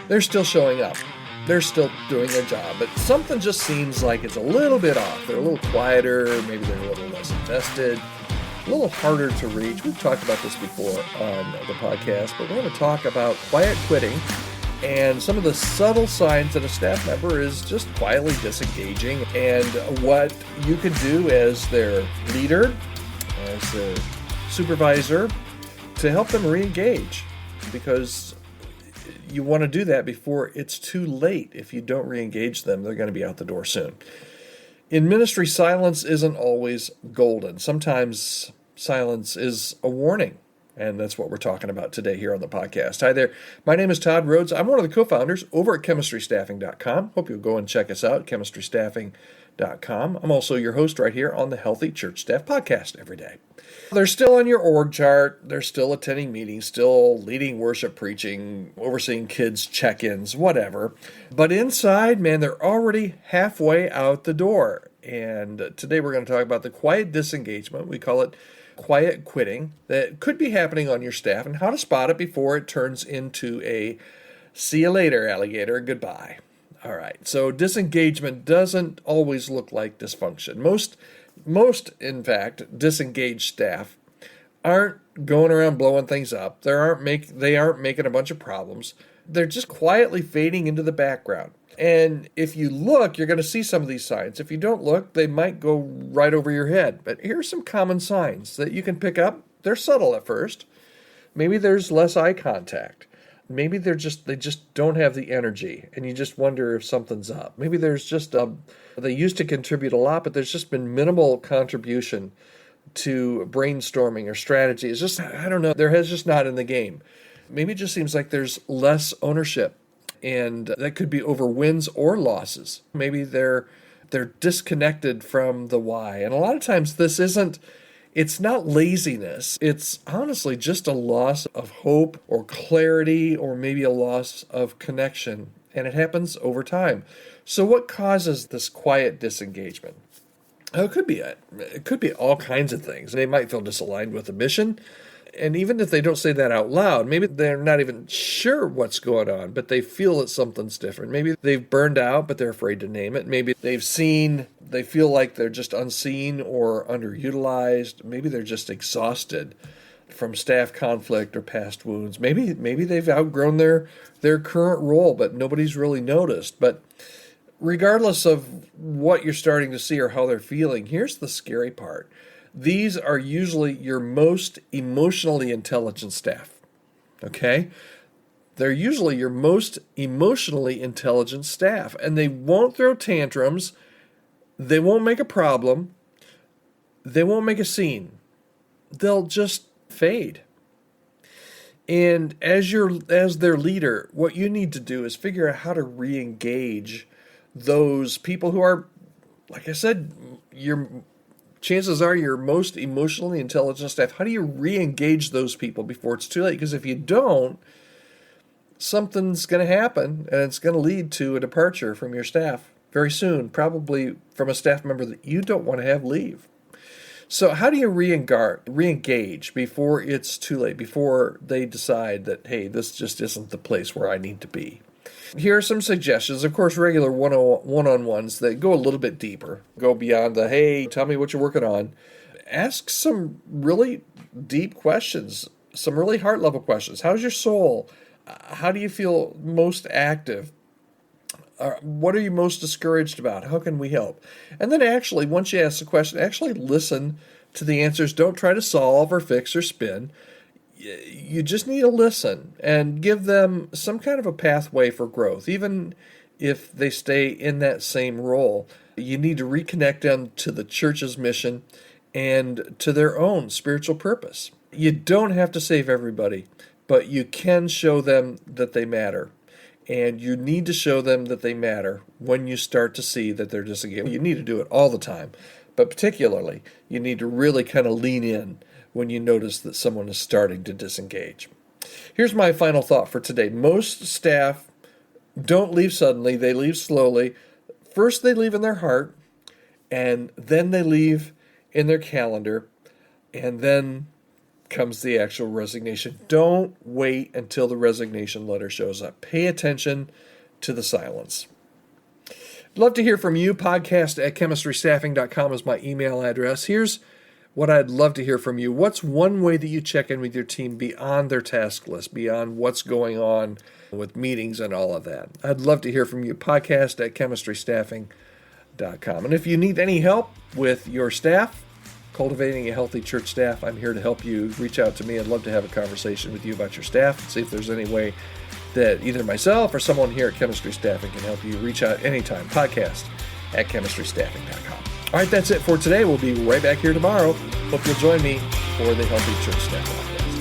they're still showing up. They're still doing their job, but something just seems like it's a little bit off. They're a little quieter, maybe they're a little less invested, a little harder to reach. We've talked about this before on the podcast, but we're going to talk about quiet quitting and some of the subtle signs that a staff member is just quietly disengaging, and what you can do as their leader, as their supervisor, to help them re-engage, because you want to do that before it's too late. If you don't re-engage them, they're going to be out the door soon. In ministry, silence isn't always golden. Sometimes silence is a warning, and that's what we're talking about today here on the podcast. Hi there. My name is Todd Rhoades. I'm one of the co-founders over at chemistrystaffing.com. Hope you'll go and check us out, chemistrystaffing.com. I'm also your host right here on the Healthy Church Staff Podcast every day. They're still on your org chart. They're still attending meetings, still leading worship, preaching, overseeing kids' check-ins, whatever. But inside, man, they're already halfway out the door. And today we're going to talk about the quiet disengagement. We call it quiet quitting that could be happening on your staff, and how to spot it before it turns into a see you later, alligator, goodbye. All right, so disengagement doesn't always look like dysfunction. Most, in fact, disengaged staff aren't going around blowing things up. They aren't making a bunch of problems. They're just quietly fading into the background. And if you look, you're going to see some of these signs. If you don't look, they might go right over your head. But here's some common signs that you can pick up. They're subtle at first. Maybe there's less eye contact. Maybe they just don't have the energy, and you just wonder if something's up. Maybe there's just they used to contribute a lot, but there's just been minimal contribution to brainstorming or strategy. It's just, I don't know, their head's just not in the game. Maybe it just seems like there's less ownership, and that could be over wins or losses. Maybe they're disconnected from the why. And a lot of times it's not laziness. It's honestly just a loss of hope or clarity, or maybe a loss of connection. And it happens over time. So what causes this quiet disengagement? It could be all kinds of things. They might feel disaligned with the mission. And even if they don't say that out loud, maybe they're not even sure what's going on, but they feel that something's different. Maybe they've burned out, but they're afraid to name it. Maybe they feel like they're just unseen or underutilized. Maybe they're just exhausted from staff conflict or past wounds. Maybe they've outgrown their current role, but nobody's really noticed. But regardless of what you're starting to see or how they're feeling, here's the scary part. These are usually your most emotionally intelligent staff, okay? They're usually your most emotionally intelligent staff, and they won't throw tantrums. They won't make a problem. They won't make a scene. They'll just fade. And as their leader, what you need to do is figure out how to re-engage those people who are, like I said, chances are your most emotionally intelligent staff. How do you re-engage those people before it's too late? Because if you don't, something's going to happen, and it's going to lead to a departure from your staff very soon, probably from a staff member that you don't want to have leave. So how do you re-engage before it's too late, before they decide that, hey, this just isn't the place where I need to be? Here are some suggestions. Of course, regular one-on-ones that go a little bit deeper, go beyond the, hey, tell me what you're working on. Ask some really deep questions, some really heart-level questions. How's your soul? How do you feel most active? What are you most discouraged about? How can we help? And then actually, once you ask the question, actually listen to the answers. Don't try to solve or fix or spin. You just need to listen and give them some kind of a pathway for growth. Even if they stay in that same role, you need to reconnect them to the church's mission and to their own spiritual purpose. You don't have to save everybody, but you can show them that they matter. And you need to show them that they matter when you start to see that they're disengaged. You need to do it all the time, but particularly you need to really kind of lean in when you notice that someone is starting to disengage. Here's my final thought for today. Most staff don't leave suddenly. They leave slowly. First, they leave in their heart, and then they leave in their calendar, and then comes the actual resignation. Don't wait until the resignation letter shows up. Pay attention to the silence. I'd love to hear from you. Podcast@chemistrystaffing.com is my email address. Here's what I'd love to hear from you. What's one way that you check in with your team beyond their task list, beyond what's going on with meetings and all of that? I'd love to hear from you. Podcast@chemistrystaffing.com. And if you need any help with your staff, cultivating a healthy church staff, I'm here to help you. Reach out to me. I'd love to have a conversation with you about your staff and see if there's any way that either myself or someone here at Chemistry Staffing can help you. Reach out anytime. Podcast@chemistrystaffing.com. All right, that's it for today. We'll be right back here tomorrow. Hope you'll join me for the Healthy Church Staff Podcast.